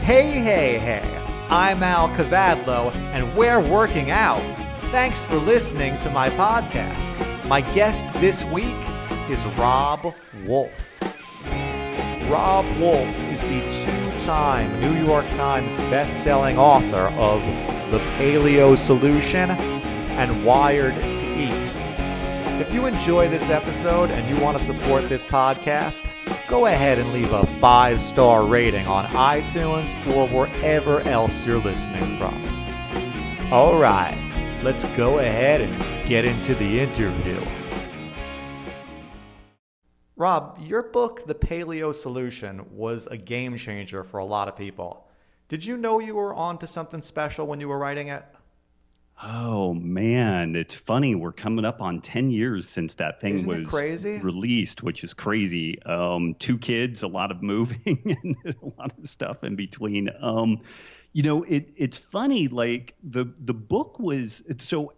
Hey, I'm Kavadlo, and we're working out. Thanks for listening to my podcast. My guest this week is Robb Wolf. Robb Wolf is the two-time New York Times best-selling author of The Paleo Solution and Wired to Eat. If you enjoy this episode and you want to support this podcast, go ahead and leave a 5-star rating on iTunes or wherever else you're listening from. All right, let's go ahead and get into the interview. Robb, your book, The Paleo Solution, was a game changer for a lot of people. Did you know you were onto something special when you were writing it? Oh, man, it's funny. We're coming up on 10 years since that thing Isn't it was crazy? released, which is crazy. 2 kids, a lot of moving, and a lot of stuff in between. It's funny, like the book was, so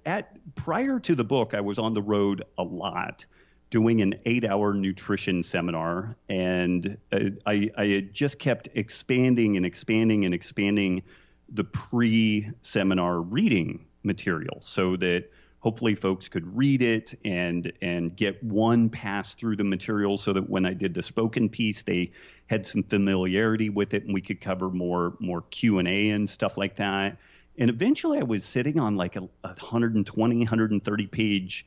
prior to the book, I was on the road a lot doing an 8-hour nutrition seminar, and I had just kept expanding the pre-seminar reading material so that hopefully folks could read it and get one pass through the material so that when I did the spoken piece, they had some familiarity with it and we could cover more Q&A and stuff like that. And eventually I was sitting on like a 120, 130 page,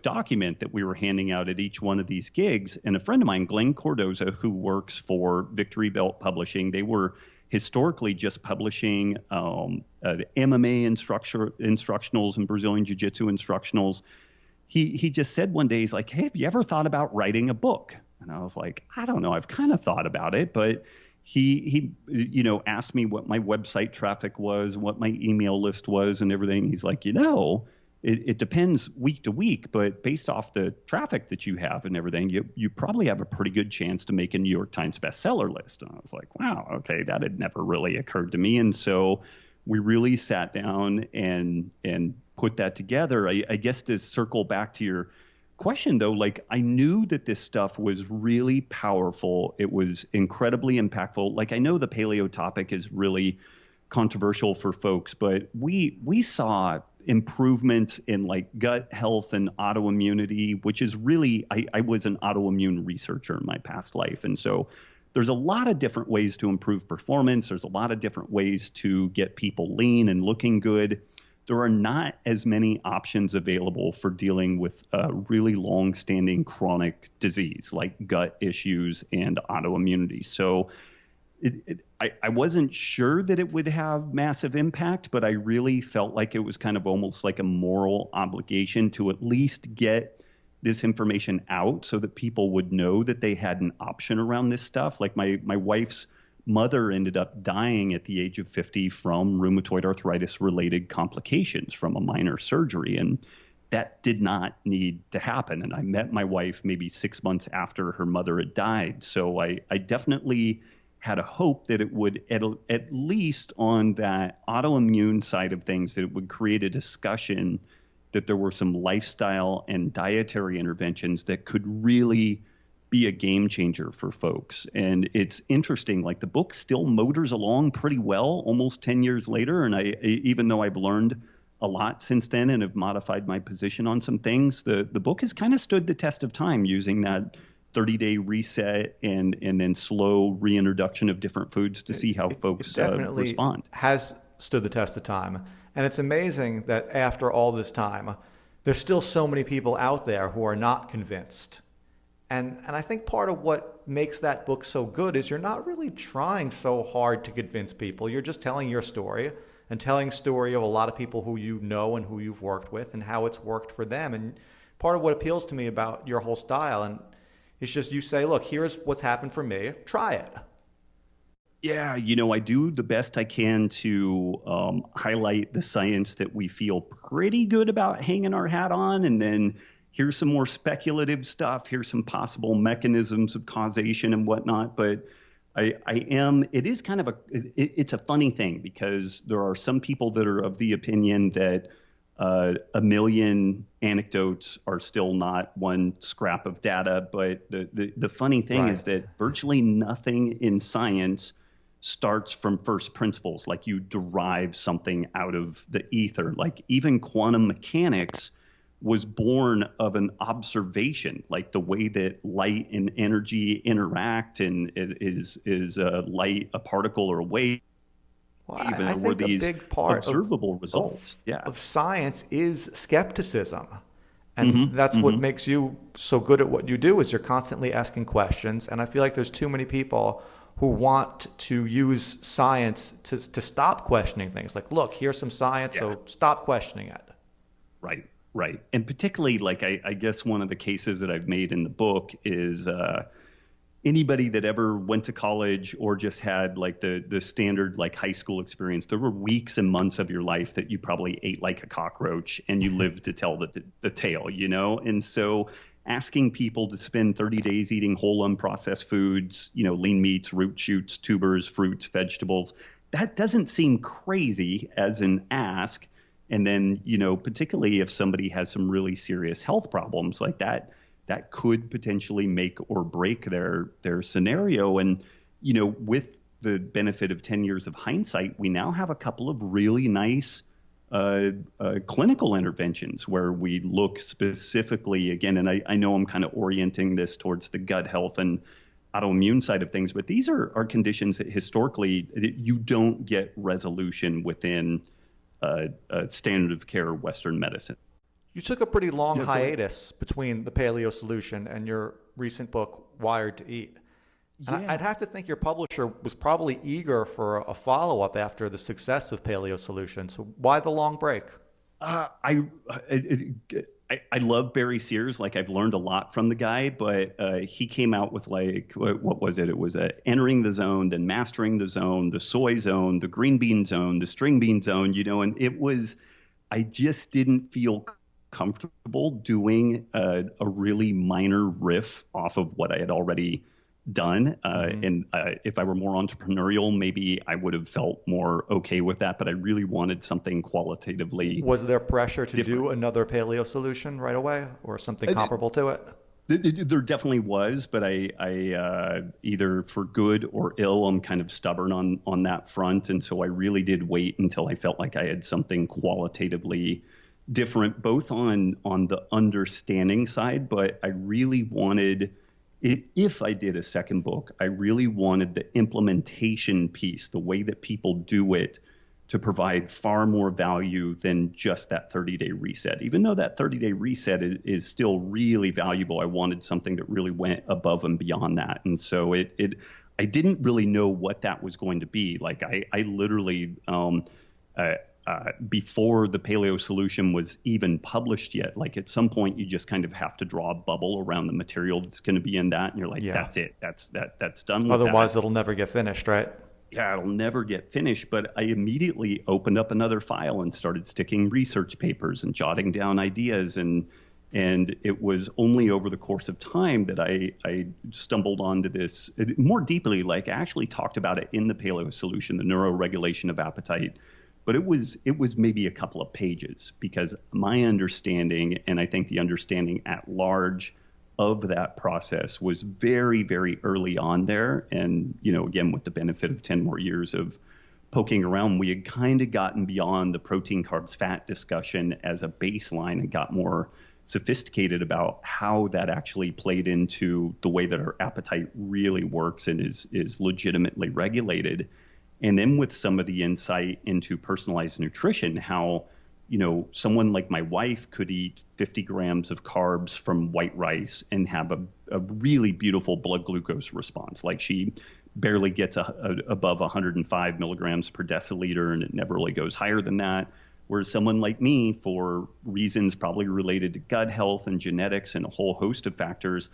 document that we were handing out at each one of these gigs. And a friend of mine, Glenn Cordoza, who works for Victory Belt Publishing, they were historically just publishing MMA instructionals and Brazilian Jiu-Jitsu instructionals. He just said one day, he's like, hey, have you ever thought about writing a book? And I was like, I don't know. I've kind of thought about it. But he asked me what my website traffic was, what my email list was and everything. He's like, it depends week to week, but based off the traffic that you have and everything, you probably have a pretty good chance to make a New York Times bestseller list. And I was like, wow, okay, that had never really occurred to me. And so we really sat down and put that together. I guess to circle back to your question, though, like I knew that this stuff was really powerful. It was incredibly impactful. Like I know the paleo topic is really controversial for folks, but we saw improvements in like gut health and autoimmunity, which is really, I was an autoimmune researcher in my past life. And so there's a lot of different ways to improve performance. There's a lot of different ways to get people lean and looking good. There are not as many options available for dealing with a really long-standing chronic disease like gut issues and autoimmunity. So I wasn't sure that it would have massive impact, but I really felt like it was kind of almost like a moral obligation to at least get this information out so that people would know that they had an option around this stuff. Like my wife's mother ended up dying at the age of 50 from rheumatoid arthritis related complications from a minor surgery. And that did not need to happen. And I met my wife maybe 6 months after her mother had died. So I definitely had a hope that it would, at least on that autoimmune side of things, that it would create a discussion that there were some lifestyle and dietary interventions that could really be a game changer for folks. And it's interesting, like the book still motors along pretty well almost 10 years later. And even though I've learned a lot since then and have modified my position on some things, the book has kind of stood the test of time using that 30-day reset and then slow reintroduction of different foods to see how folks respond. Has stood the test of time. And it's amazing that after all this time, there's still so many people out there who are not convinced. And I think part of what makes that book so good is you're not really trying so hard to convince people. You're just telling your story and telling a story of a lot of people who you know and who you've worked with and how it's worked for them. And part of what appeals to me about your whole style and it's just you say, look, here's what's happened for me. Try it. Yeah, I do the best I can to highlight the science that we feel pretty good about hanging our hat on. And then here's some more speculative stuff. Here's some possible mechanisms of causation and whatnot. But it is kind of it's a funny thing because there are some people that are of the opinion that a million anecdotes are still not one scrap of data. But the funny thing is that virtually nothing in science starts from first principles, like you derive something out of the ether. Like even quantum mechanics was born of an observation, like the way that light and energy interact, and is light a particle or a wave, Well, and I there were think a these big part observable results. of science is skepticism. And Hmm. that's what Hmm. makes you so good at what you do is you're constantly asking questions. And I feel like there's too many people who want to use science to stop questioning things. Like, look, here's some science, Yeah. so stop questioning it. Right, right. And particularly, like, I guess one of the cases that I've made in the book is anybody that ever went to college or just had like the standard like high school experience. There were weeks and months of your life that you probably ate like a cockroach and you lived to tell the tale, you know? And so asking people to spend 30 days eating whole unprocessed foods, you know, lean meats, root shoots, tubers, fruits, vegetables, that doesn't seem crazy as an ask. And then, you know, particularly if somebody has some really serious health problems like that, that could potentially make or break their scenario. And, you know, with the benefit of 10 years of hindsight, we now have a couple of really nice clinical interventions where we look specifically, again, and I know I'm kind of orienting this towards the gut health and autoimmune side of things, but these are conditions that historically you don't get resolution within standard of care Western medicine. You took a pretty long Yeah, hiatus between the Paleo Solution and your recent book, Wired to Eat. And Yeah. I'd have to think your publisher was probably eager for a follow-up after the success of Paleo Solution. So why the long break? I love Barry Sears. Like I've learned a lot from the guy, but he came out with like what was it? It was entering the zone, then mastering the zone, the soy zone, the green bean zone, the string bean zone. You know, and it was I just didn't feel comfortable doing a really minor riff off of what I had already done. And if I were more entrepreneurial, maybe I would have felt more okay with that. But I really wanted something qualitatively. Was there pressure to different. do another Paleo Solution right away or something comparable to it? There definitely was, but I either for good or ill, I'm kind of stubborn on that front. And so I really did wait until I felt like I had something qualitatively different, both on the understanding side, but I really wanted it. If I did a second book, I really wanted the implementation piece, the way that people do it, to provide far more value than just that 30-day reset. Even though that 30-day reset is still really valuable, I wanted something that really went above and beyond that. And so I didn't really know what that was going to be. Like I literally, before the Paleo Solution was even published yet, like at some point you just kind of have to draw a bubble around the material that's going to be in that, and you're like, that's it, that's done with Otherwise that. it'll never get finished, right? Yeah, it'll never get finished. But I immediately opened up another file and started sticking research papers and jotting down ideas, and it was only over the course of time that I stumbled onto this more deeply. Like I actually talked about it in the Paleo Solution, the neuroregulation of appetite. But it was maybe a couple of pages, because my understanding, and I think the understanding at large of that process, was very, very early on there. And, you know, again, with the benefit of 10 more years of poking around, we had kind of gotten beyond the protein, carbs, fat discussion as a baseline and got more sophisticated about how that actually played into the way that our appetite really works and is legitimately regulated. And then with some of the insight into personalized nutrition, how, you know, someone like my wife could eat 50 grams of carbs from white rice and have a really beautiful blood glucose response. Like she barely gets above 105 milligrams per deciliter, and it never really goes higher than that. Whereas someone like me, for reasons probably related to gut health and genetics and a whole host of factors,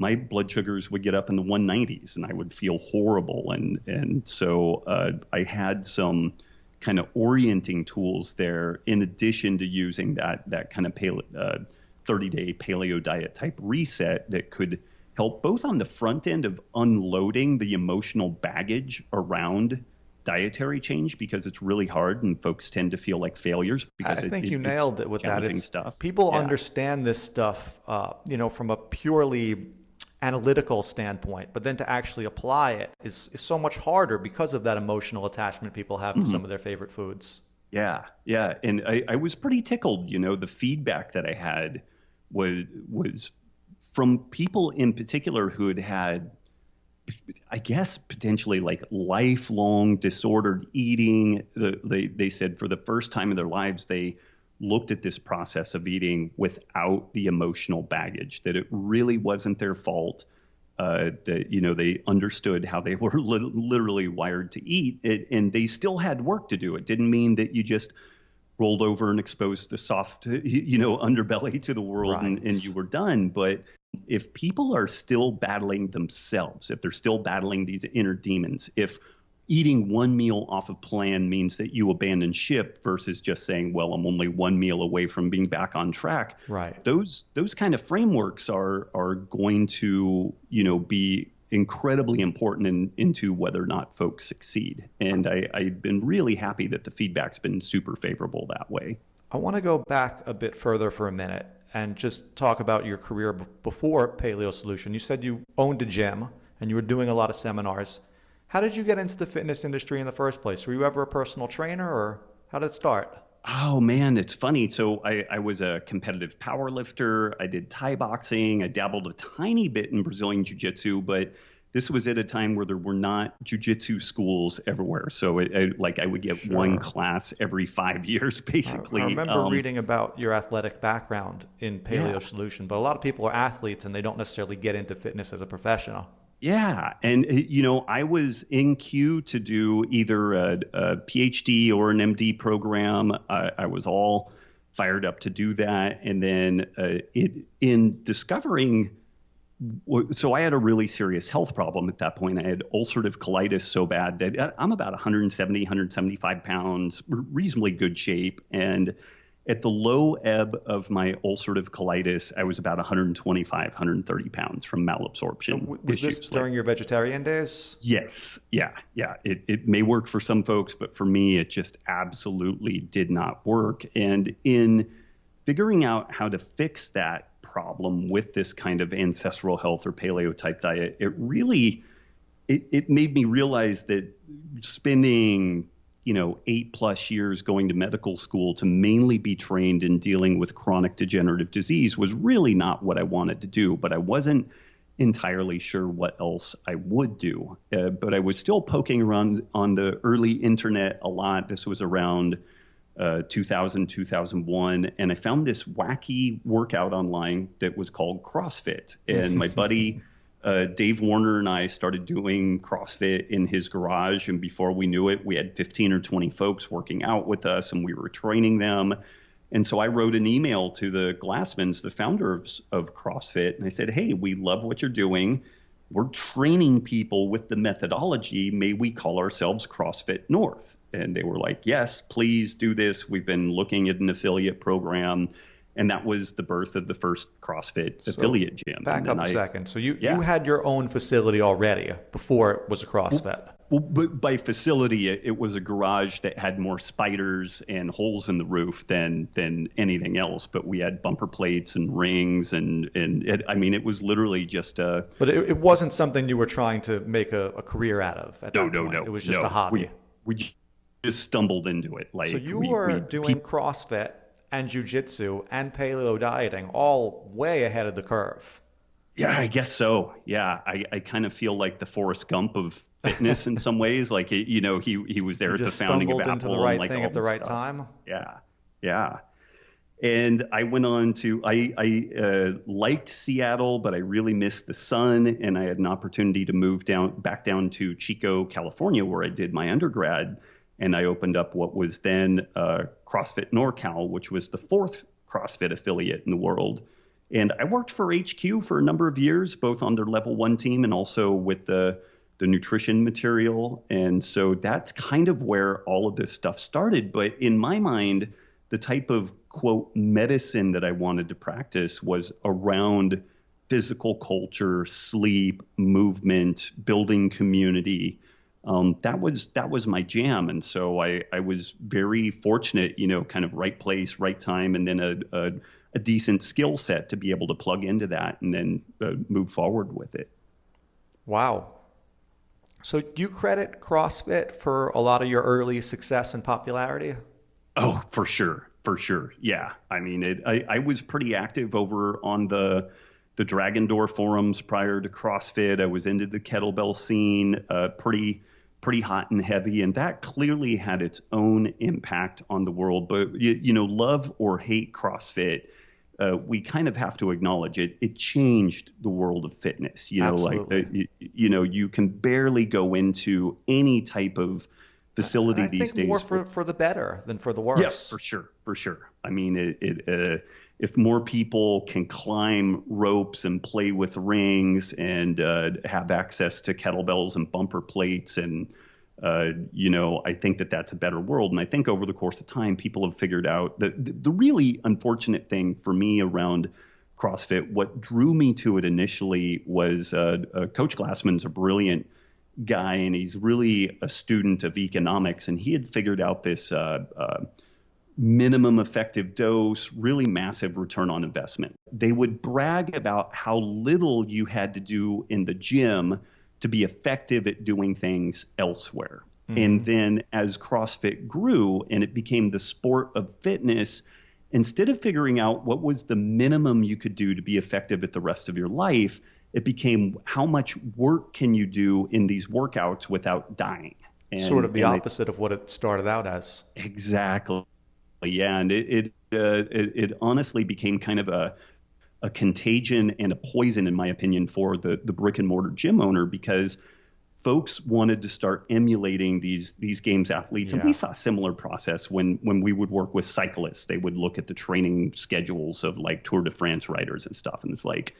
my blood sugars would get up in the 190s and I would feel horrible. And so I had some kind of orienting tools there, in addition to using that kind of 30-day paleo diet type reset that could help both on the front end of unloading the emotional baggage around dietary change, because it's really hard and folks tend to feel like failures because I think you nailed it with that. It's stuff. People understand this stuff, you know, from a purely analytical standpoint, but then to actually apply it is so much harder because of that emotional attachment people have to some of their favorite foods. Yeah, yeah. And I was pretty tickled, the feedback that I had was from people in particular who had, I guess, potentially like lifelong disordered eating. They said for the first time in their lives, they looked at this process of eating without the emotional baggage, that it really wasn't their fault, that, they understood how they were literally wired to eat it, and they still had work to do. It didn't mean that you just rolled over and exposed the soft, underbelly to the world, Right. and you were done. But if people are still battling themselves, if they're still battling these inner demons, if eating one meal off of plan means that you abandon ship versus just saying, well, I'm only one meal away from being back on track. Right. Those kind of frameworks are going to, be incredibly important into whether or not folks succeed. And I've been really happy that the feedback's been super favorable that way. I want to go back a bit further for a minute and just talk about your career before Paleo Solution. You said you owned a gym and you were doing a lot of seminars. How did you get into the fitness industry in the first place? Were you ever a personal trainer, or how did it start? Oh, man, it's funny. So I was a competitive power lifter. I did Thai boxing. I dabbled a tiny bit in Brazilian jiu-jitsu, but this was at a time where there were not jiu-jitsu schools everywhere. So I would get one class every 5 years, basically. I remember reading about your athletic background in Paleo Solution, but a lot of people are athletes and they don't necessarily get into fitness as a professional. Yeah. And, I was in queue to do either a PhD or an MD program. I was all fired up to do that. And then in discovering, so I had a really serious health problem at that point. I had ulcerative colitis so bad that I'm about 170, 175 pounds, reasonably good shape. And at the low ebb of my ulcerative colitis, I was about 125, 130 pounds from malabsorption. Was this during your vegetarian days? Yes. Yeah. It may work for some folks, but for me, it just absolutely did not work. And in figuring out how to fix that problem with this kind of ancestral health or paleo type diet, it really, it made me realize that spending 8+ years going to medical school to mainly be trained in dealing with chronic degenerative disease was really not what I wanted to do, but I wasn't entirely sure what else I would do. But I was still poking around on the early internet a lot. This was around 2000, 2001. And I found this wacky workout online that was called CrossFit. And my buddy, Dave Warner, and I started doing CrossFit in his garage. And before we knew it, we had 15 or 20 folks working out with us and we were training them. And so I wrote an email to the Glassmans, the founders of CrossFit, and I said, hey, we love what you're doing. We're training people with the methodology. May we call ourselves CrossFit North? And they were like, yes, please do this. We've been looking at an affiliate program. And that was the birth of the first CrossFit affiliate gym. Back up a second. So you had your own facility already before it was a CrossFit. Well, but by facility, it was a garage that had more spiders and holes in the roof than anything else. But we had bumper plates and rings, and it was literally just a. But it wasn't something you were trying to make a career out of at that point. No. It was just a hobby. We just stumbled into it. So you were doing CrossFit and jiu-jitsu and paleo dieting all way ahead of the curve. Yeah, I guess so. Yeah, I kind of feel like the Forrest Gump of fitness in some ways. Like, he was there at the founding of Apple. Into the right thing at the right time. Yeah. And I went on to, I liked Seattle, but I really missed the sun. And I had an opportunity to move back down to Chico, California, where I did my undergrad. And I opened up what was then CrossFit NorCal, which was the fourth CrossFit affiliate in the world. And I worked for HQ for a number of years, both on their level 1 team and also with the nutrition material. And so that's kind of where all of this stuff started. But in my mind, the type of, quote, medicine that I wanted to practice was around physical culture, sleep, movement, building community. That was my jam. And so I was very fortunate, kind of right place, right time. And then a decent skill set to be able to plug into that and then move forward with it. Wow. So do you credit CrossFit for a lot of your early success and popularity? Oh, for sure. For sure. Yeah. I mean, I was pretty active over on the Dragon Door forums prior to CrossFit. I was into the kettlebell scene, pretty hot and heavy, and that clearly had its own impact on the world. But love or hate CrossFit, we kind of have to acknowledge it. It changed the world of fitness. Absolutely. You can barely go into any type of facility these days. More for the better than for the worse. Yeah, for sure. I mean, if more people can climb ropes and play with rings and have access to kettlebells and bumper plates, and I think that's a better world. And I think over the course of time, people have figured out that the really unfortunate thing for me around CrossFit, what drew me to it initially was Coach Glassman's a brilliant guy, and he's really a student of economics, and he had figured out this minimum effective dose, really massive return on investment. They would brag about how little you had to do in the gym to be effective at doing things elsewhere. Mm-hmm. And then as CrossFit grew and it became the sport of fitness, instead of figuring out what was the minimum you could do to be effective at the rest of your life, it became how much work can you do in these workouts without dying? And, sort of the opposite of what it started out as. Exactly. Yeah, and it honestly became kind of a contagion and a poison, in my opinion, for the brick and mortar gym owner, because folks wanted to start emulating these games athletes. Yeah. And we saw a similar process when we would work with cyclists. They would look at the training schedules of like Tour de France riders and stuff. And it's like,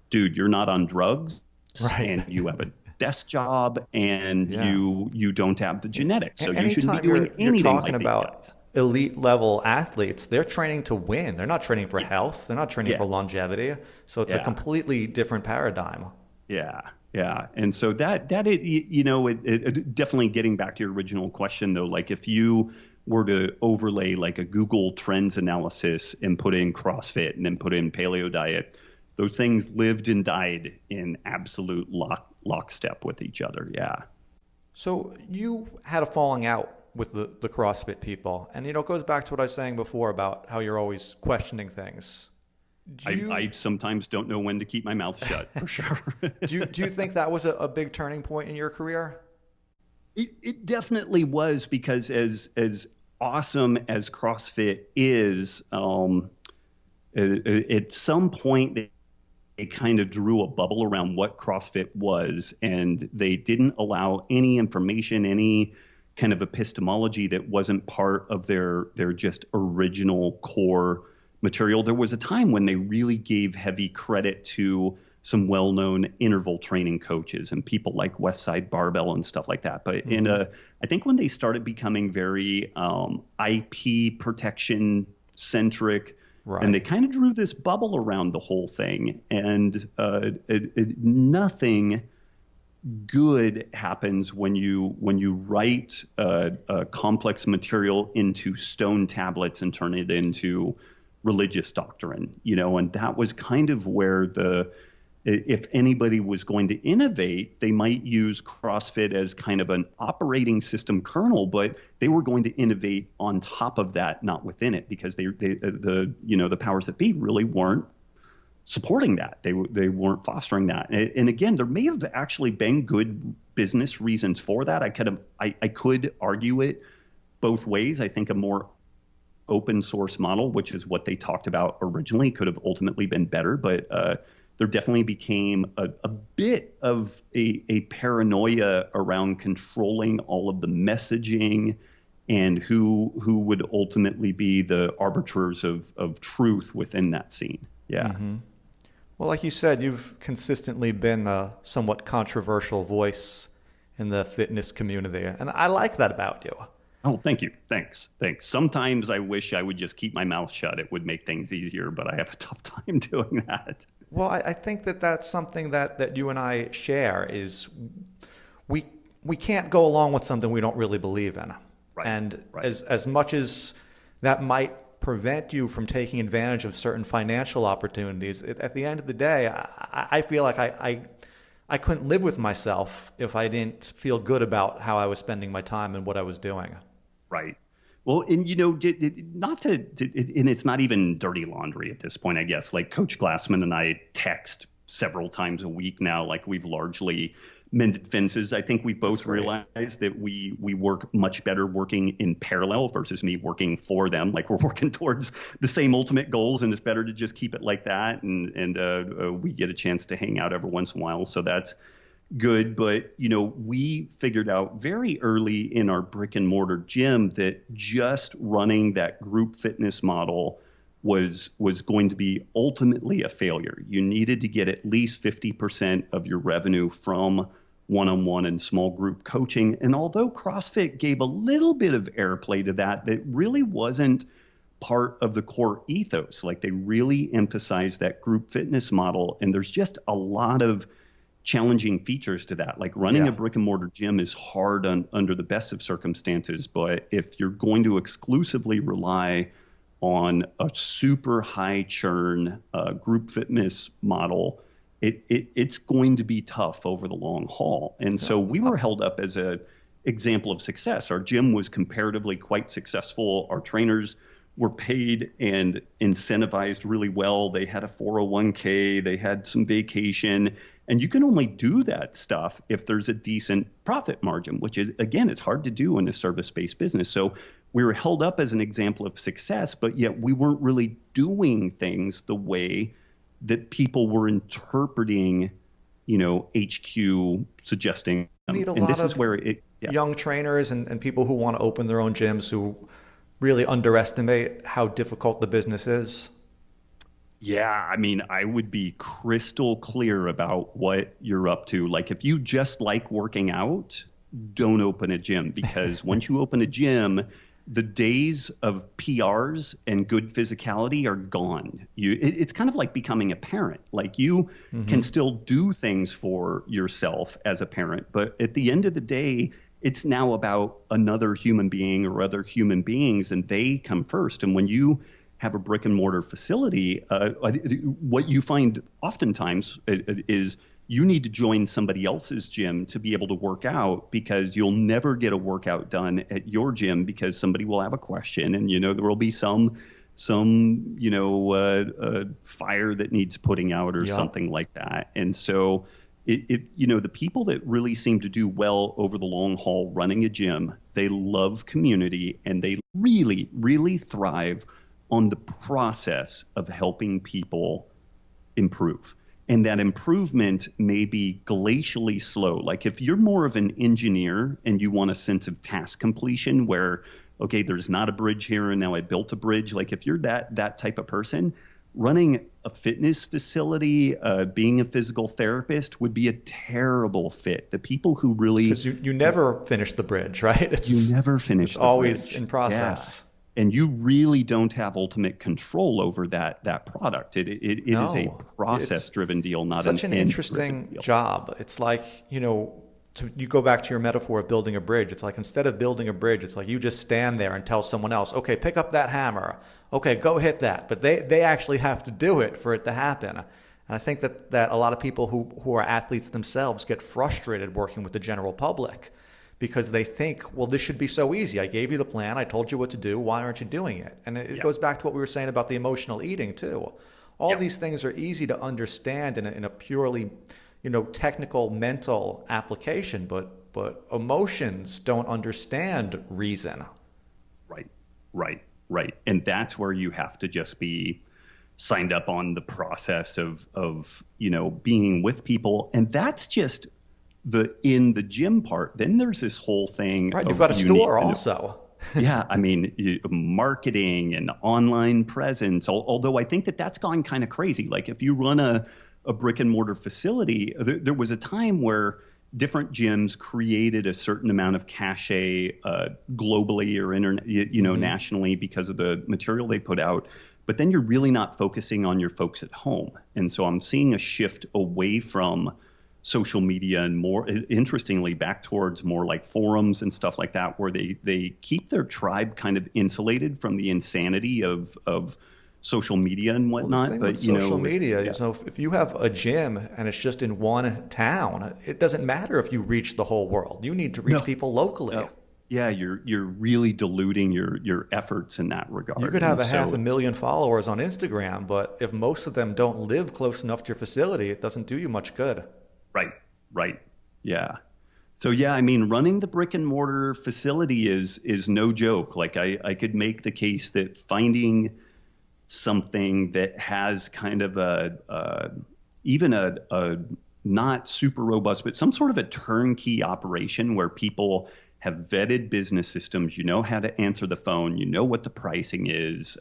dude, you're not on drugs, right? And you have a desk job, and you don't have the genetics. So you shouldn't be doing anything like these guys. Elite level athletes, they're training to win. They're not training for health. They're not training for longevity. So it's a completely different paradigm. Yeah. And so that it definitely, getting back to your original question though, like if you were to overlay like a Google Trends analysis and put in CrossFit and then put in paleo diet, those things lived and died in absolute lockstep with each other. Yeah. So you had a falling out with the CrossFit people. And, it goes back to what I was saying before about how you're always questioning things. I sometimes don't know when to keep my mouth shut, for sure. Do you think that was a big turning point in your career? It definitely was, because as awesome as CrossFit is, at some point they kind of drew a bubble around what CrossFit was, and they didn't allow any information, any kind of epistemology that wasn't part of their just original core material. There was a time when they really gave heavy credit to some well-known interval training coaches and people like Westside Barbell and stuff like that. But I think when they started becoming very IP protection centric, right, and they kind of drew this bubble around the whole thing, and nothing good happens when you write complex material into stone tablets and turn it into religious doctrine, and that was kind of where if anybody was going to innovate, they might use CrossFit as kind of an operating system kernel, but they were going to innovate on top of that, not within it, because the powers that be really weren't supporting that. They weren't fostering that. And again, there may have actually been good business reasons for that. I could argue it both ways. I think a more open source model, which is what they talked about originally, could have ultimately been better. But there definitely became a bit of a paranoia around controlling all of the messaging and who would ultimately be the arbiters of truth within that scene. Yeah. Mm-hmm. Well, like you said, you've consistently been a somewhat controversial voice in the fitness community, and I like that about you. Oh, thank you. Thanks. Sometimes I wish I would just keep my mouth shut. It would make things easier, but I have a tough time doing that. Well, I think that's something that you and I share is we can't go along with something we don't really believe in. Right. And right. As much as that might prevent you from taking advantage of certain financial opportunities. At the end of the day, I feel like I couldn't live with myself if I didn't feel good about how I was spending my time and what I was doing. Right. Well, and not to, and it's not even dirty laundry at this point, I guess. Like Coach Glassman and I text several times a week now, like we've largely mended fences. I think we both realized that we work much better working in parallel versus me working for them. Like we're working towards the same ultimate goals, and it's better to just keep it like that. And we get a chance to hang out every once in a while, so that's good. But we figured out very early in our brick and mortar gym that just running that group fitness model was going to be ultimately a failure. You needed to get at least 50% of your revenue from one-on-one and small group coaching. And although CrossFit gave a little bit of airplay to that, that really wasn't part of the core ethos. Like they really emphasized that group fitness model. And there's just a lot of challenging features to that. Like running a brick and mortar gym is hard under the best of circumstances. But if you're going to exclusively rely on a super high churn group fitness model, it's going to be tough over the long haul. And so we were held up as an example of success. Our gym was comparatively quite successful. Our trainers were paid and incentivized really well. They had a 401k, they had some vacation, and you can only do that stuff if there's a decent profit margin, which is, again, it's hard to do in a service-based business. So we were held up as an example of success, but yet we weren't really doing things the way that people were interpreting, HQ suggesting. Need a and lot this of is where young trainers and people who want to open their own gyms who really underestimate how difficult the business is. Yeah, I mean, I would be crystal clear about what you're up to. Like, if you just like working out, don't open a gym, because once you open a gym, the days of PRs and good physicality are gone. It's kind of like becoming a parent. Like you can still do things for yourself as a parent, but at the end of the day, it's now about another human being or other human beings, and they come first. And when you have a brick and mortar facility, what you find oftentimes is you need to join somebody else's gym to be able to work out, because you'll never get a workout done at your gym because somebody will have a question, and there will be some fire that needs putting out or something like that. And so the people that really seem to do well over the long haul running a gym, they love community, and they really, really thrive on the process of helping people improve. And that improvement may be glacially slow. Like if you're more of an engineer and you want a sense of task completion where, okay, there's not a bridge here and now I built a bridge. Like if you're that type of person, running a fitness facility, being a physical therapist would be a terrible fit. The people who really... Because you never finish the bridge, right? You never finish the bridge. It's always in process. Yeah. And you really don't have ultimate control over that product. It is a process-driven deal, not such an interesting job. It's like, you go back to your metaphor of building a bridge. It's like instead of building a bridge, it's like you just stand there and tell someone else, okay, pick up that hammer. Okay, go hit that. But they actually have to do it for it to happen. And I think that a lot of people who are athletes themselves get frustrated working with the general public, because they think, well, this should be so easy. I gave you the plan. I told you what to do. Why aren't you doing it? And it goes back to what we were saying about the emotional eating too. All these things are easy to understand in a purely, technical, mental application, but emotions don't understand reason. Right. And that's where you have to just be signed up on the process of being with people. And that's just in the gym part. Then there's this whole thing. Right, you've got a store also. Yeah, I mean, marketing and online presence. Although I think that's gone kind of crazy. Like if you run a brick and mortar facility, there was a time where different gyms created a certain amount of cachet globally or nationally because of the material they put out. But then you're really not focusing on your folks at home. And so I'm seeing a shift away from social media and more interestingly back towards more like forums and stuff like that, where they keep their tribe kind of insulated from the insanity of social media and whatnot. Well, the thing but with social media is, if you have a gym and it's just in one town, it doesn't matter if you reach the whole world. You need to reach people locally. No. Yeah, you're really diluting your efforts in that regard. You could have 500,000 followers on Instagram, but if most of them don't live close enough to your facility, it doesn't do you much good. Right. Yeah. So yeah, I mean, running the brick and mortar facility is no joke. Like I could make the case that finding something that has kind of even a not super robust, but some sort of a turnkey operation where people have vetted business systems, you know how to answer the phone, you know what the pricing is,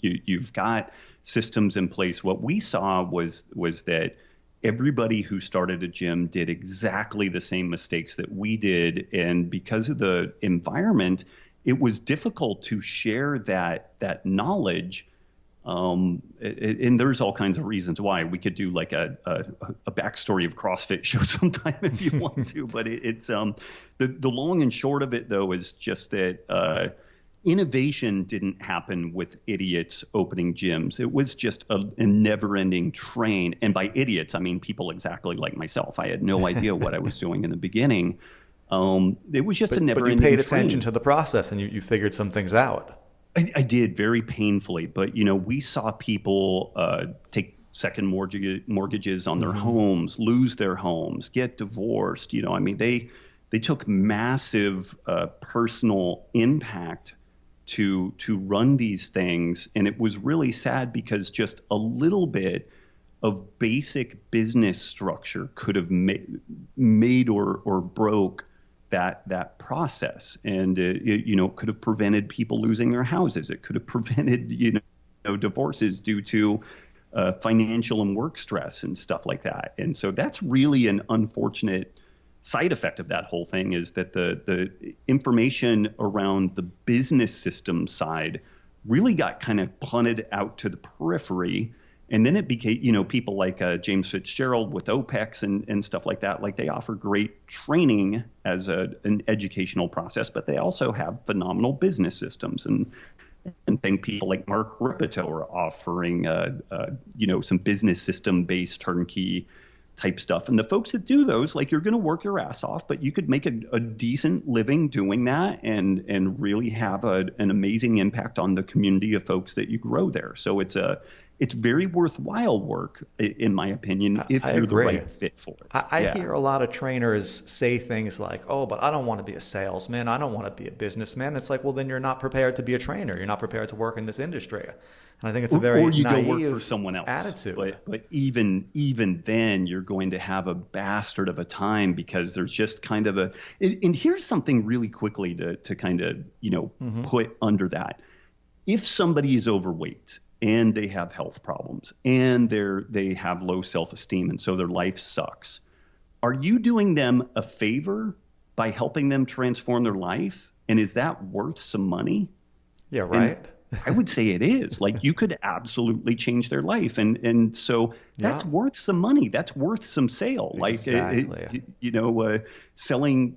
you've got systems in place. What we saw was that everybody who started a gym did exactly the same mistakes that we did. And because of the environment, it was difficult to share that knowledge. And there's all kinds of reasons why. We could do like a backstory of CrossFit show sometime if you want to. But it's the long and short of it, though, is just that innovation didn't happen with idiots opening gyms. It was just a never-ending train. And by idiots, I mean people exactly like myself. I had no idea what I was doing in the beginning. It was just a never-ending train. But you paid attention to the process and you figured some things out. I did, very painfully. But, we saw people take second mortgages on their homes, lose their homes, get divorced. I mean, they took massive personal impact to run these things. And it was really sad because just a little bit of basic business structure could have made or broke that process. And it could have prevented people losing their houses. It could have prevented divorces due to financial and work stress and stuff like that. And so that's really an unfortunate side effect of that whole thing, is that the information around the business system side really got kind of punted out to the periphery. And then it became, people like James Fitzgerald with OPEX and stuff like that. Like, they offer great training as an educational process, but they also have phenomenal business systems. And think people like Mark Repito are offering, some business system based turnkey type stuff. And the folks that do those, like, you're going to work your ass off, but you could make a decent living doing that and really have an amazing impact on the community of folks that you grow there. So it's very worthwhile work, in my opinion, if you're the right fit for it. I hear a lot of trainers say things like, oh, but I don't want to be a salesman. I don't want to be a businessman. It's like, well, then you're not prepared to be a trainer. You're not prepared to work in this industry. And I think it's a very or you naive go work for someone else. Attitude. But even then, you're going to have a bastard of a time, because there's just kind of and here's something really quickly to kind of, put under that. If somebody is overweight and they have health problems and they have low self-esteem, and so their life sucks, are you doing them a favor by helping them transform their life? And is that worth some money? Yeah, right. And I would say it is. Like, you could absolutely change their life. And so that's worth some money. That's worth some sale. Exactly. Selling,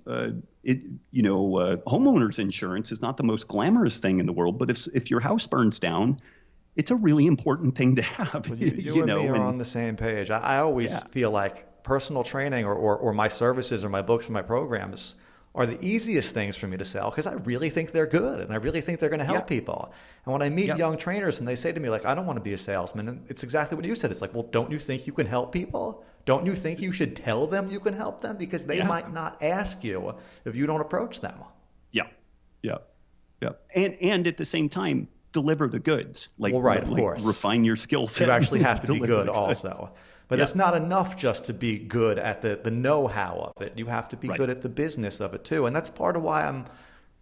homeowners insurance is not the most glamorous thing in the world. But if your house burns down, it's a really important thing to have. Well, you and me are on the same page. I always feel like personal training or my services or my books or my programs are the easiest things for me to sell, because I really think they're good and I really think they're going to help people. And when I meet young trainers and they say to me, like, I don't want to be a salesman, and it's exactly what you said. It's like, well, don't you think you can help people? Don't you think you should tell them you can help them? Because they might not ask you if you don't approach them. Yeah. And at the same time, deliver the goods. Like, well, right, of course. Refine your skill set. You actually have to be good also. But it's not enough just to be good at the know-how of it. You have to be good at the business of it too. And that's part of why I'm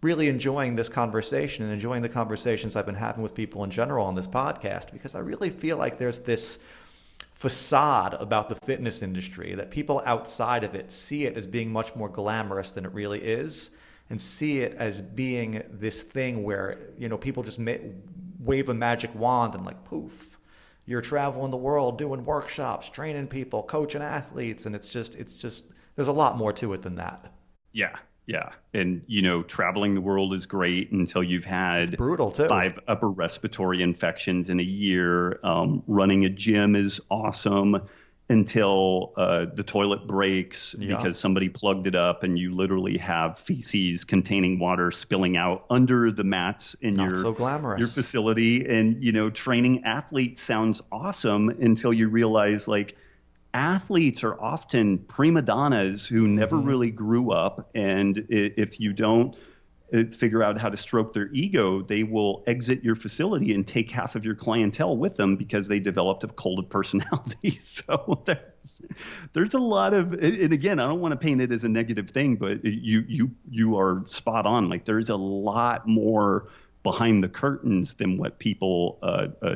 really enjoying this conversation and enjoying the conversations I've been having with people in general on this podcast, because I really feel like there's this facade about the fitness industry that people outside of it see it as being much more glamorous than it really is, and see it as being this thing where, people just wave a magic wand and, like, poof, you're traveling the world doing workshops, training people, coaching athletes, and it's just there's a lot more to it than that. Yeah. Yeah. And, traveling the world is great until you've had It's brutal too. 5 upper respiratory infections in a year. Running a gym is awesome until the toilet breaks because somebody plugged it up and you literally have feces containing water spilling out under the mats in Not so glamorous. your facility. And, training athletes sounds awesome until you realize athletes are often prima donnas who never really grew up. And if you don't figure out how to stroke their ego, they will exit your facility and take half of your clientele with them because they developed a cult of personality. So there's a lot of, and again, I don't want to paint it as a negative thing, but you are spot on. There's a lot more behind the curtains than what people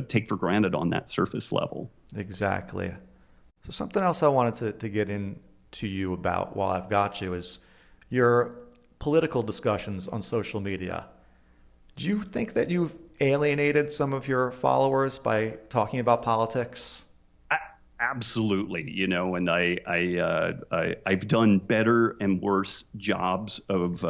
take for granted on that surface level. Exactly. So something else I wanted to get into you about while I've got you is your political discussions on social media. Do you think that you've alienated some of your followers by talking about politics? Absolutely, and I've done better and worse jobs of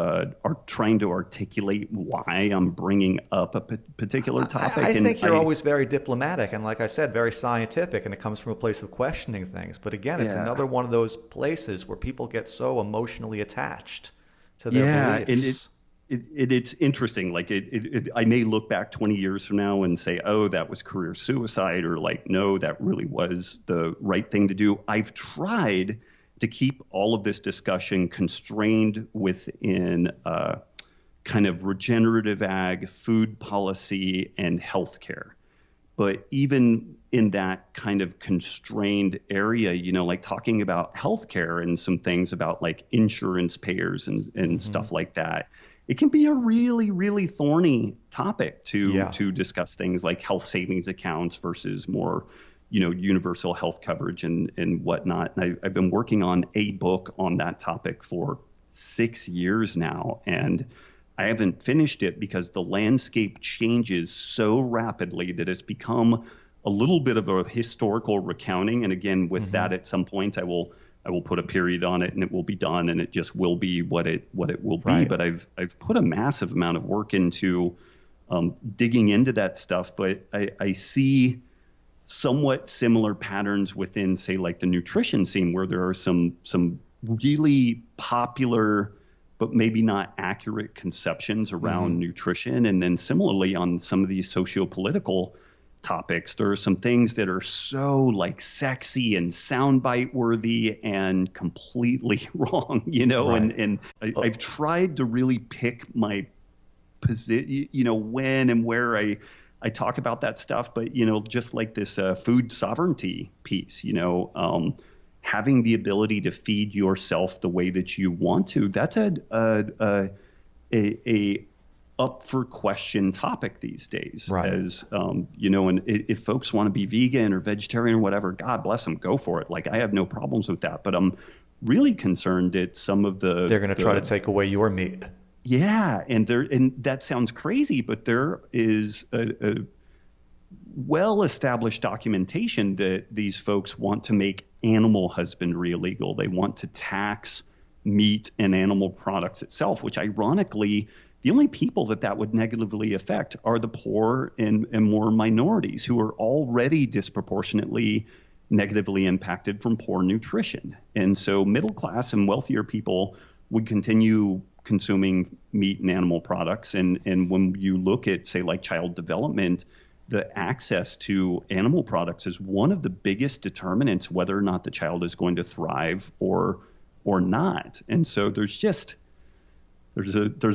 trying to articulate why I'm bringing up a particular topic. I think you're always very diplomatic and, like I said, very scientific, and it comes from a place of questioning things. But again, it's another one of those places where people get so emotionally attached to their beliefs. And it's interesting. I may look back 20 years from now and say, oh, that was career suicide, or no, that really was the right thing to do. I've tried to keep all of this discussion constrained within kind of regenerative ag, food policy, and healthcare. But even in that kind of constrained area, talking about healthcare and some things about insurance payers and stuff like that, it can be a really, really thorny topic to discuss things like health savings accounts versus more, universal health coverage and whatnot. And I've been working on a book on that topic for 6 years now, and I haven't finished it because the landscape changes so rapidly that it's become a little bit of a historical recounting. And again, with that, at some point, I will put a period on it and it will be done, and it just will be what it will be. But I've put a massive amount of work into digging into that stuff. But I see somewhat similar patterns within, say, the nutrition scene, where there are some really popular but maybe not accurate conceptions around nutrition. And then similarly on some of these socio-political topics, there are some things that are so sexy and soundbite worthy and completely wrong, and I've tried to really pick my position, when and where I talk about that stuff. But, just like this food sovereignty piece, having the ability to feed yourself the way that you want to, that's a up for question topic these days. As and if folks want to be vegan or vegetarian or whatever, God bless them, go for it. I have no problems with that, but I'm really concerned that some of they're going to try to take away your meat. Yeah, and that sounds crazy, but there is a well-established documentation that these folks want to make animal husbandry illegal. They want to tax meat and animal products itself, which ironically, the only people that would negatively affect are the poor and more minorities, who are already disproportionately negatively impacted from poor nutrition. And so middle class and wealthier people would continue consuming meat and animal products. And when you look at, say, child development, the access to animal products is one of the biggest determinants whether or not the child is going to thrive or not. And so there's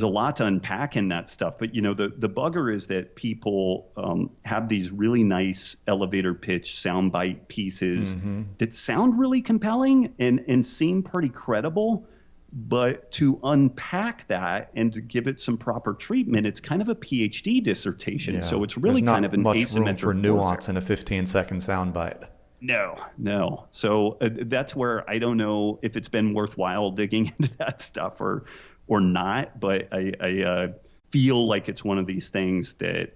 a lot to unpack in that stuff. But the bugger is that people have these really nice elevator pitch soundbite pieces that sound really compelling and seem pretty credible. But to unpack that and to give it some proper treatment, it's kind of a PhD dissertation. Yeah. So it's really kind of an asymmetric room for nuance in a 15-second soundbite. No. So that's where I don't know if it's been worthwhile digging into that stuff or not. But I feel like it's one of these things that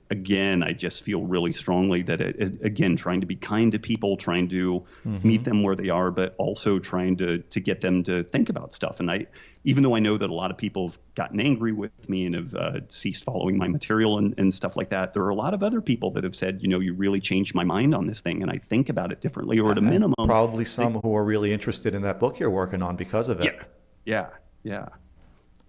again, I just feel really strongly that again, trying to be kind to people, trying to meet them where they are, but also trying to get them to think about stuff. And even though I know that a lot of people have gotten angry with me and have ceased following my material and stuff like that, there are a lot of other people that have said, you really changed my mind on this thing, and I think about it differently, or at a minimum. Probably some who are really interested in that book you're working on because of it. Yeah.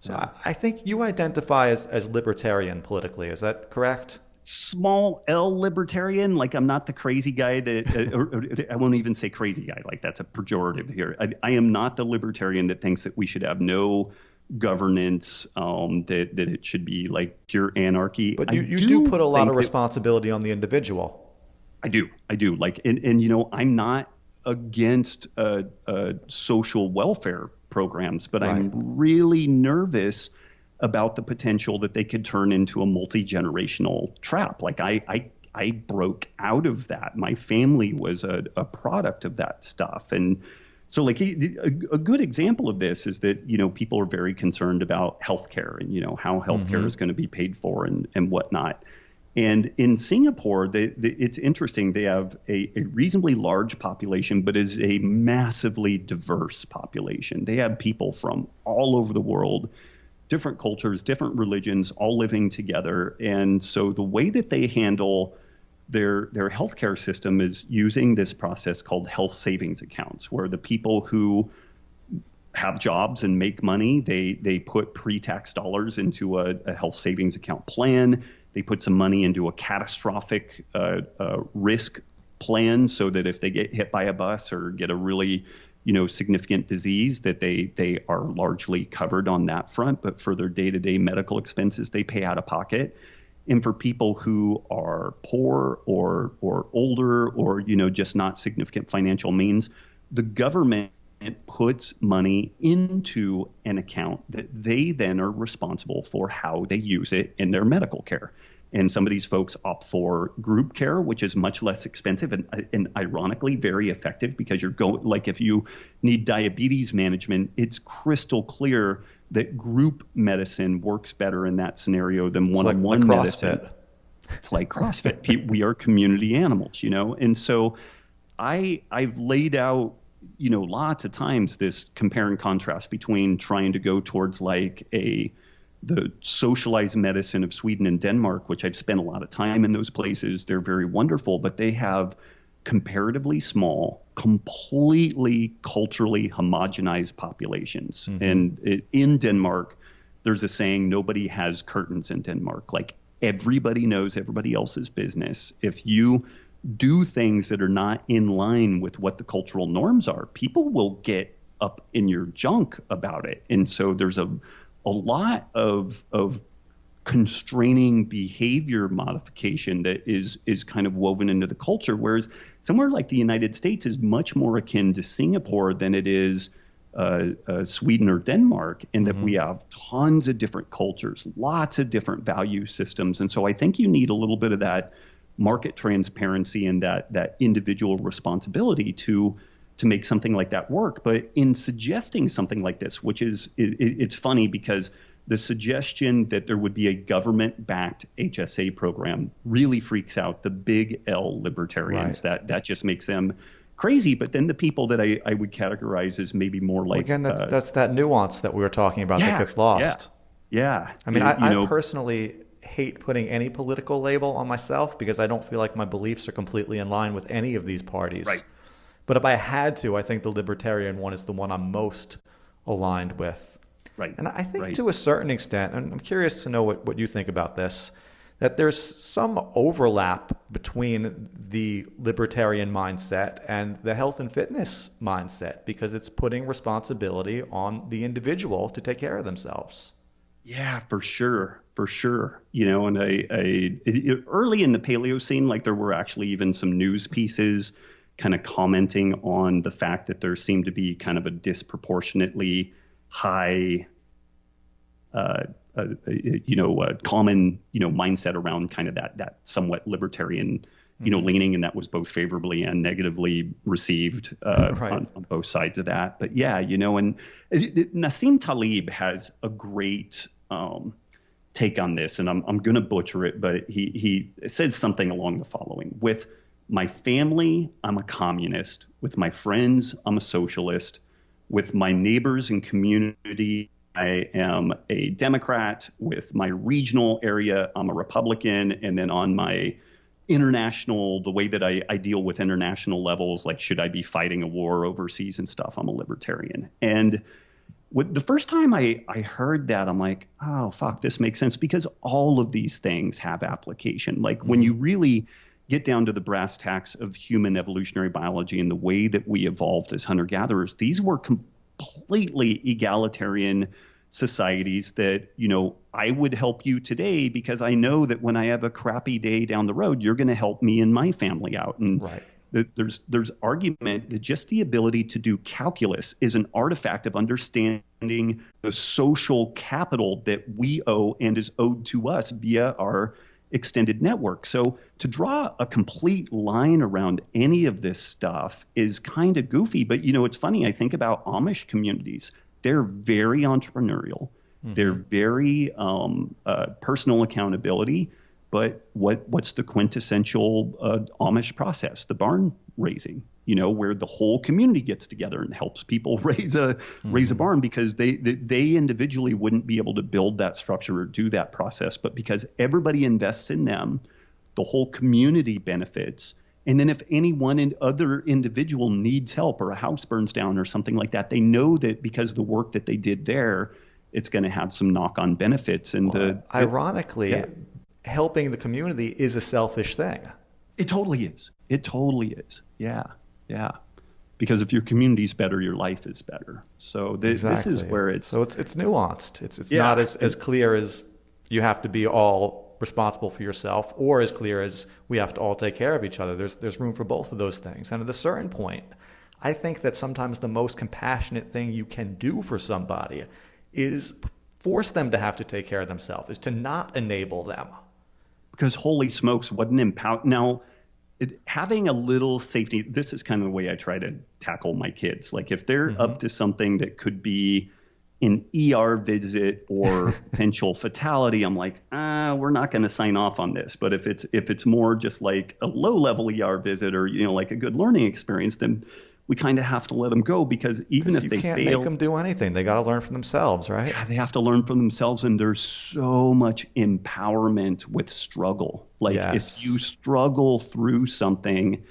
So I think you identify as libertarian politically. Is that correct? Small L libertarian. Like, I'm not the crazy guy that, or I won't even say crazy guy. Like, that's a pejorative here. I am not the libertarian that thinks that we should have no governance, that it should be like pure anarchy. But you do put a lot of responsibility on the individual. I do. Like, and I'm not against social welfare programs, but I'm really nervous about the potential that they could turn into a multi-generational trap. Like, I broke out of that. My family was a product of that stuff. And so, like, a good example of this is that, people are very concerned about healthcare and, how healthcare is going to be paid for and whatnot. And in Singapore, it's interesting. They have a reasonably large population, but is a massively diverse population. They have people from all over the world, different cultures, different religions, all living together. And so the way that they handle their healthcare system is using this process called health savings accounts, where the people who have jobs and make money, they put pre-tax dollars into a health savings account plan. They put some money into a catastrophic risk plan, so that if they get hit by a bus or get a really, significant disease, that they are largely covered on that front. But for their day-to-day medical expenses, they pay out of pocket. And for people who are poor or older or, just not significant financial means, the government puts money into an account that they then are responsible for how they use it in their medical care. And some of these folks opt for group care, which is much less expensive and ironically very effective, because you're going, like, if you need diabetes management, it's crystal clear that group medicine works better in that scenario than one-on-one medicine. It's like CrossFit. We are community animals, And so I've laid out, lots of times this compare and contrast between trying to go towards like the socialized medicine of Sweden and Denmark, which I've spent a lot of time in those places. They're very wonderful, but they have comparatively small, completely culturally homogenized populations. And in Denmark, there's a saying, nobody has curtains in Denmark. Like, everybody knows everybody else's business. If you do things that are not in line with what the cultural norms are, people will get up in your junk about it. And so there's a lot of constraining behavior modification that is kind of woven into the culture, whereas somewhere like the United States is much more akin to Singapore than it is Sweden or Denmark, in that we have tons of different cultures, lots of different value systems. And so I think you need a little bit of that market transparency and that individual responsibility to make something like that work. But in suggesting something like this, which is, it's funny because the suggestion that there would be a government-backed HSA program really freaks out the big L libertarians. Right. That just makes them crazy. But then the people that I would categorize as maybe more like... Well, again, that's that nuance that we were talking about that gets lost. Yeah. I mean, I personally hate putting any political label on myself because I don't feel like my beliefs are completely in line with any of these parties. Right. But if I had to, I think the libertarian one is the one I'm most aligned with. Right. And I think to a certain extent, and I'm curious to know what you think about this, that there's some overlap between the libertarian mindset and the health and fitness mindset, because it's putting responsibility on the individual to take care of themselves. Yeah, for sure. And early in the paleo scene, like, there were actually even some news pieces kind of commenting on the fact that there seemed to be kind of a disproportionately high, common, mindset around kind of that somewhat libertarian, leaning, and that was both favorably and negatively received on both sides of that. But yeah, and Nassim Taleb has a great take on this, and I'm going to butcher it, but he said something along the following: with my family, I'm a communist. With my friends, I'm a socialist. With my neighbors and community, I am a Democrat. With my regional area, I'm a Republican. And then on my international, the way that I deal with international levels, like should I be fighting a war overseas and stuff, I'm a libertarian. And the first time I heard that, I'm like, oh, fuck, this makes sense, because all of these things have application. Like when you really get down to the brass tacks of human evolutionary biology and the way that we evolved as hunter-gatherers, these were completely egalitarian societies that, I would help you today because I know that when I have a crappy day down the road, you're going to help me and my family out. And right. There's argument that just the ability to do calculus is an artifact of understanding the social capital that we owe and is owed to us via our extended network. So to draw a complete line around any of this stuff is kind of goofy. But, it's funny. I think about Amish communities. They're very entrepreneurial. Mm-hmm. They're very personal accountability. But what's the quintessential Amish process? The barn raising, where the whole community gets together and helps people raise a barn, because they individually wouldn't be able to build that structure or do that process. But because everybody invests in them, the whole community benefits. And then if any one other individual needs help or a house burns down or something like that, they know that because of the work that they did there, it's going to have some knock-on benefits. And ironically, helping the community is a selfish thing. It totally is. It totally is. Yeah. Yeah. Because if your community's better, your life is better. So this is where it's nuanced. It's not as clear as you have to be all responsible for yourself, or as clear as we have to all take care of each other. There's room for both of those things. And at a certain point, I think that sometimes the most compassionate thing you can do for somebody is force them to have to take care of themselves, is to not enable them. Because holy smokes, what an empower. Now, having a little safety, this is kind of the way I try to tackle my kids. Like if they're up to something that could be an ER visit or potential fatality, I'm like, we're not going to sign off on this. But if it's more just like a low level ER visit or, like a good learning experience, then we kind of have to let them go, because even if they fail, you can't make them do anything. They got to learn for themselves, right? Yeah, they have to learn for themselves. And there's so much empowerment with struggle. Like if you struggle through something,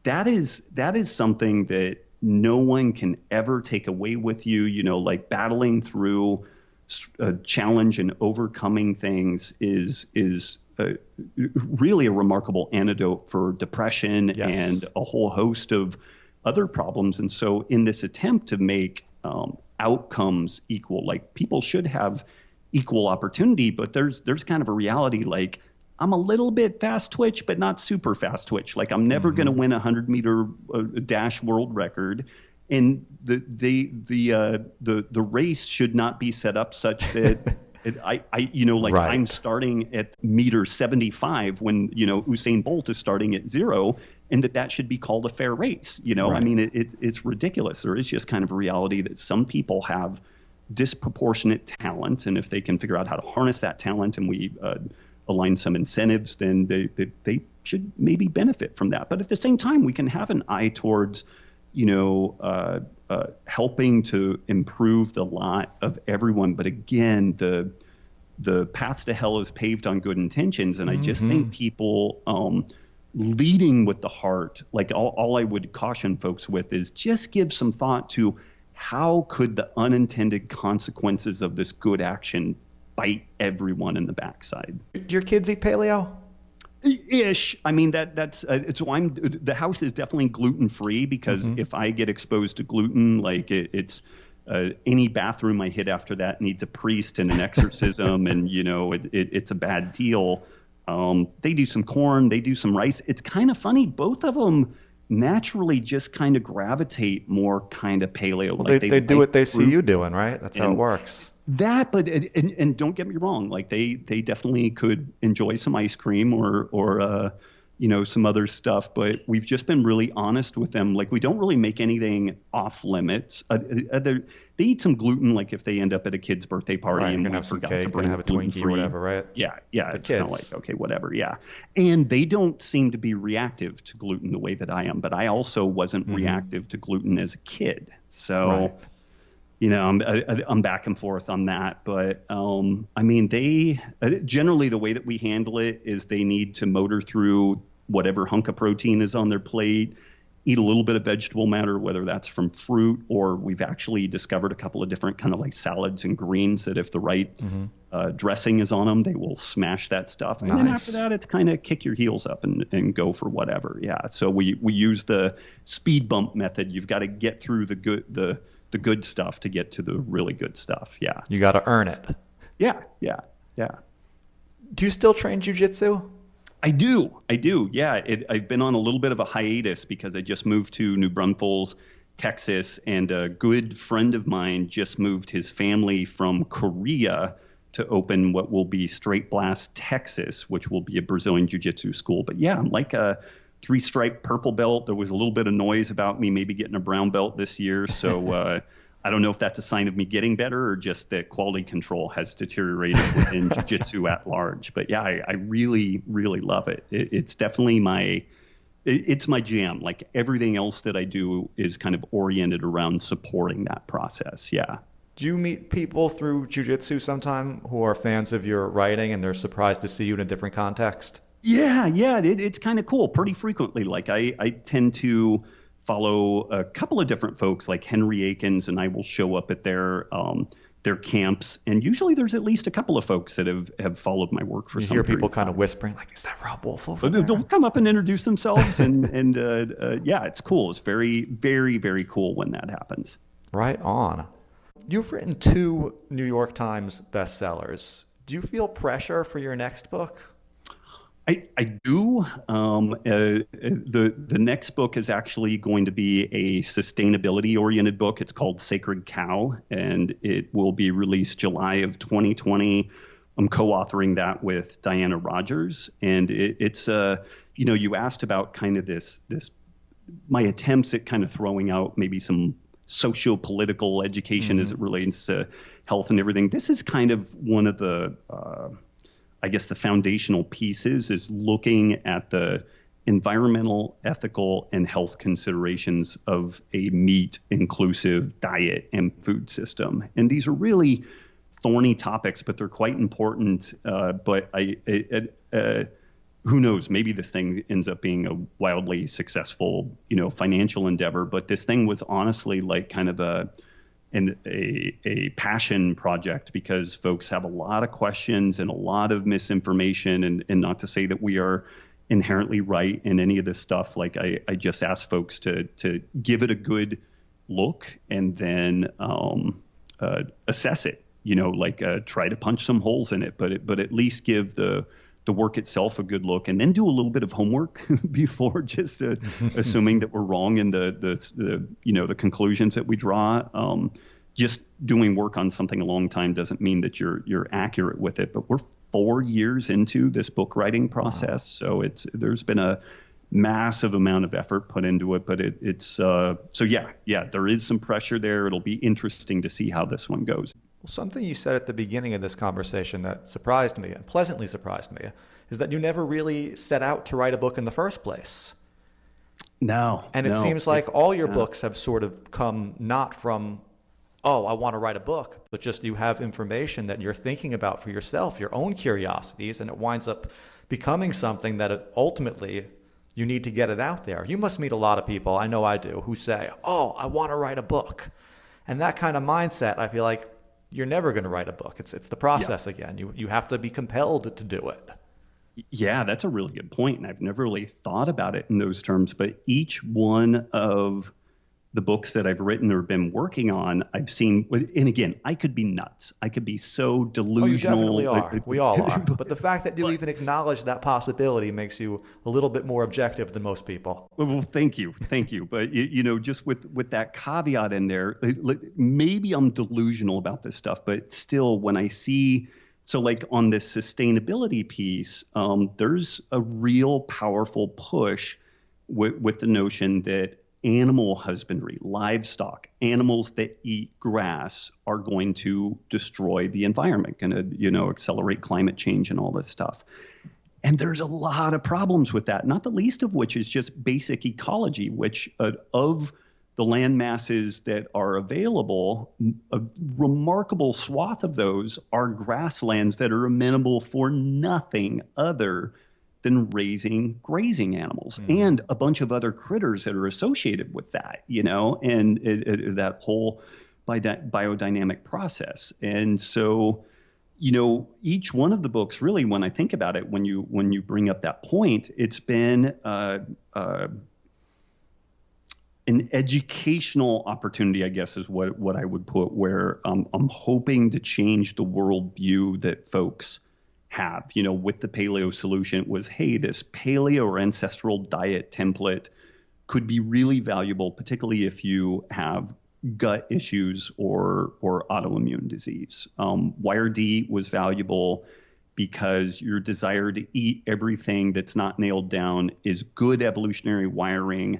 that is something that no one can ever take away with you. Like battling through a challenge and overcoming things is really a remarkable antidote for depression and a whole host of other problems. And so in this attempt to make outcomes equal, like people should have equal opportunity, but there's kind of a reality, like I'm a little bit fast twitch, but not super fast twitch. Like I'm never going to win a 100-meter dash world record. And the race should not be set up such that I'm starting at meter 75 when, Usain Bolt is starting at 0, and that should be called a fair race. I mean, it's ridiculous. There is just kind of a reality that some people have disproportionate talent. And if they can figure out how to harness that talent and we align some incentives, then they should maybe benefit from that. But at the same time, we can have an eye towards, helping to improve the lot of everyone. But again, the path to hell is paved on good intentions. And I just think people leading with the heart, like all I would caution folks with is just give some thought to how could the unintended consequences of this good action bite everyone in the backside. Do your kids eat paleo? Ish. I mean, that's so the house is definitely gluten free, because if I get exposed to gluten, like it's any bathroom I hit after that needs a priest and an exorcism, and it's a bad deal. They do some corn, they do some rice. It's kind of funny. Both of them naturally just kind of gravitate more kind of paleo. Well, they do what they see you doing, right? That's how it works. But don't get me wrong. Like they definitely could enjoy some ice cream or some other stuff, but we've just been really honest with them. Like, we don't really make anything off limits. They eat some gluten, like if they end up at a kid's birthday party Right, and you're gonna we have some forgot cake, to you're bring gonna have a Twinkie or whatever, right? Yeah, The it's kind of kids. like, okay, whatever, yeah. And they don't seem to be reactive to gluten the way that I am, but I also wasn't reactive to gluten as a kid. So, Right. I'm back and forth on that. But, I mean, they generally, the way that we handle it is they need to motor through whatever hunk of protein is on their plate, eat a little bit of vegetable matter, whether that's from fruit, or we've actually discovered a couple of different kind of like salads and greens that if the right dressing is on them, they will smash that stuff. And then after that, it's kind of kick your heels up and go for whatever. Yeah. So we use the speed bump method. You've got to get through the good stuff to get to the really good stuff. Yeah. You got to earn it. Yeah. Do you still train jiu-jitsu? I do. Yeah. I've been on a little bit of a hiatus because I just moved to New Braunfels, Texas, and a good friend of mine just moved his family from Korea to open what will be Straight Blast, Texas, which will be a Brazilian jiu-jitsu school. But yeah, I'm like a 3-stripe purple belt. There was a little bit of noise about me maybe getting a brown belt this year. So I don't know if that's a sign of me getting better or just that quality control has deteriorated in jiu-jitsu at large. But yeah, I really, really love it. It's definitely it's my jam. Like everything else that I do is kind of oriented around supporting that process. Yeah. Do you meet people through jiu-jitsu sometime who are fans of your writing and they're surprised to see you in a different context? Yeah. It's kind of cool pretty frequently. Like I tend to follow a couple of different folks like Henry Akins, and I will show up at their camps. And usually there's at least a couple of folks that have followed my work for some You hear people period. kind of whispering, like, is that Robb Wolf over there? They'll come up and introduce themselves. and yeah, it's cool. It's very, very, very cool when that happens. Right on. You've written 2 New York Times bestsellers. Do you feel pressure for your next book? I do. The next book is actually going to be a sustainability-oriented book. It's called Sacred Cow, and it will be released July of 2020. I'm co-authoring that with Diana Rogers, and it's you asked about kind of this my attempts at kind of throwing out maybe some socio-political education as it relates to health and everything. This is kind of one of the I guess the foundational pieces is looking at the environmental, ethical, and health considerations of a meat-inclusive diet and food system. And these are really thorny topics, but they're quite important. But who knows? Maybe this thing ends up being a wildly successful, financial endeavor. But this thing was honestly like kind of a passion project because folks have a lot of questions and a lot of misinformation, and not to say that we are inherently right in any of this stuff. Like I just ask folks to give it a good look and then assess it, try to punch some holes in it, but at least give the work itself a good look, and then do a little bit of homework before just assuming that we're wrong in the conclusions that we draw. Just doing work on something a long time doesn't mean that you're accurate with it. But we're 4 years into this book writing process, so there's been a massive amount of effort put into it. But there is some pressure there. It'll be interesting to see how this one goes. Well, something you said at the beginning of this conversation that surprised me, and pleasantly surprised me, is that you never really set out to write a book in the first place. No. And it seems like all your books have sort of come not from, oh, I want to write a book, but just you have information that you're thinking about for yourself, your own curiosities, and it winds up becoming something that ultimately you need to get it out there. You must meet a lot of people, I know I do, who say, oh, I want to write a book. And that kind of mindset, I feel like, you're never going to write a book. It's the process again. You have to be compelled to do it. Yeah, that's a really good point. And I've never really thought about it in those terms. But each one of the books that I've written or been working on, I've seen, and again, I could be nuts. I could be so delusional. Oh, you definitely are. We all are. But the fact that you even acknowledge that possibility makes you a little bit more objective than most people. Well, thank you. But just with that caveat in there, maybe I'm delusional about this stuff, but still, when I see So like on this sustainability piece, there's a real powerful push with the notion that animal husbandry, livestock, animals that eat grass are going to destroy the environment, going to, accelerate climate change and all this stuff. And there's a lot of problems with that, not the least of which is just basic ecology, which of the land masses that are available, a remarkable swath of those are grasslands that are amenable for nothing other than raising grazing animals and a bunch of other critters that are associated with that, and that whole biodynamic process. And so, each one of the books, really, when I think about it, when you bring up that point, it's been an educational opportunity, I guess, is what I would put, where I'm hoping to change the worldview that folks have. With the Paleo Solution, it was, hey, this paleo or ancestral diet template could be really valuable, particularly if you have gut issues or autoimmune disease. Wire D was valuable because your desire to eat everything that's not nailed down is good evolutionary wiring.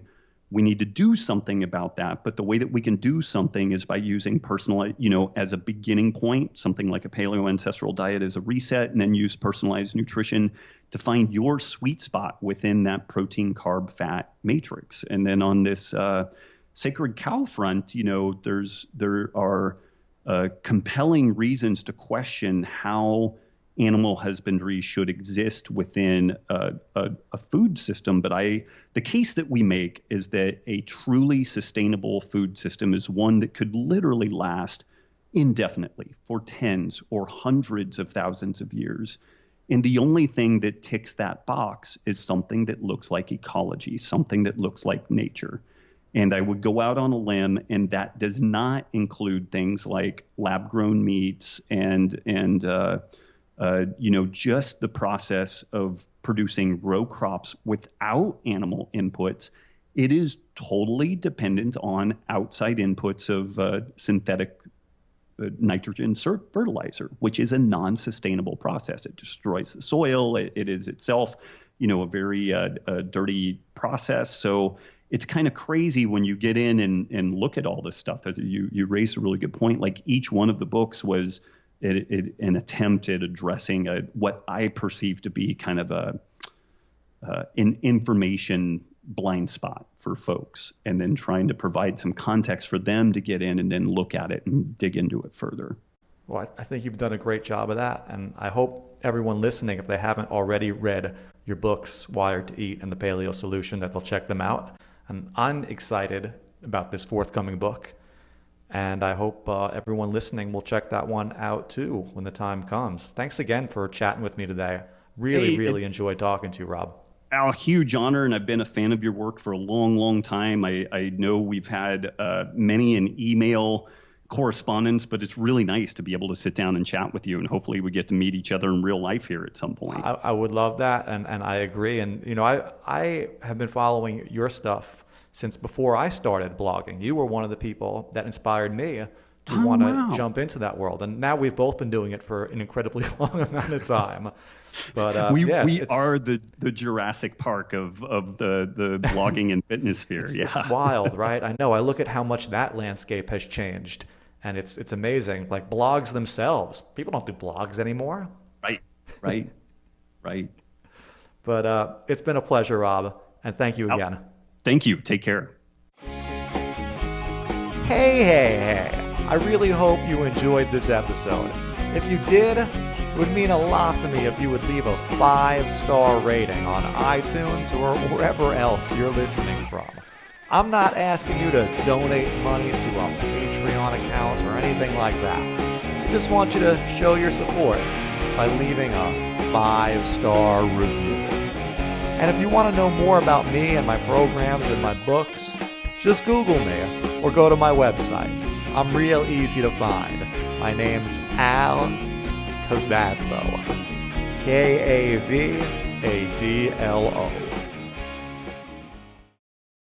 We need to do something about that. But the way that we can do something is by using personalized, as a beginning point, something like a paleo ancestral diet as a reset, and then use personalized nutrition to find your sweet spot within that protein, carb, fat matrix. And then on this sacred cow front, there are compelling reasons to question how animal husbandry should exist within a food system. But the case that we make is that a truly sustainable food system is one that could literally last indefinitely for tens or hundreds of thousands of years. And the only thing that ticks that box is something that looks like ecology, something that looks like nature. And I would go out on a limb, and that does not include things like lab-grown meats and just the process of producing row crops without animal inputs. It is totally dependent on outside inputs of synthetic nitrogen fertilizer, which is a non-sustainable process. It destroys the soil. It is itself, a very dirty process. So it's kind of crazy when you get in and look at all this stuff. As you raised a really good point. Like each one of the books was an attempt at addressing what I perceive to be kind of an information blind spot for folks, and then trying to provide some context for them to get in and then look at it and dig into it further. Well, I think you've done a great job of that, and I hope everyone listening, if they haven't already read your books, Wired to Eat and the Paleo Solution, that they'll check them out. And I'm excited about this forthcoming book. And I hope everyone listening will check that one out too when the time comes. Thanks again for chatting with me today. Really enjoyed talking to you, Robb. Al, huge honor, and I've been a fan of your work for a long, long time. I know we've had many an email correspondence, but it's really nice to be able to sit down and chat with you, and hopefully we get to meet each other in real life here at some point. I would love that, and I agree. And, I have been following your stuff since before I started blogging. You were one of the people that inspired me to want to jump into that world. And now we've both been doing it for an incredibly long amount of time. But we are the Jurassic Park of the blogging and fitness sphere. It's wild, right? I know. I look at how much that landscape has changed, and it's amazing. Like blogs themselves, people don't do blogs anymore. Right. But it's been a pleasure, Robb, and thank you again. Thank you. Take care. Hey. I really hope you enjoyed this episode. If you did, it would mean a lot to me if you would leave a 5-star rating on iTunes or wherever else you're listening from. I'm not asking you to donate money to a Patreon account or anything like that. I just want you to show your support by leaving a 5-star review. And if you want to know more about me and my programs and my books, just Google me or go to my website. I'm real easy to find. My name's Al Kavadlo. Kavadlo.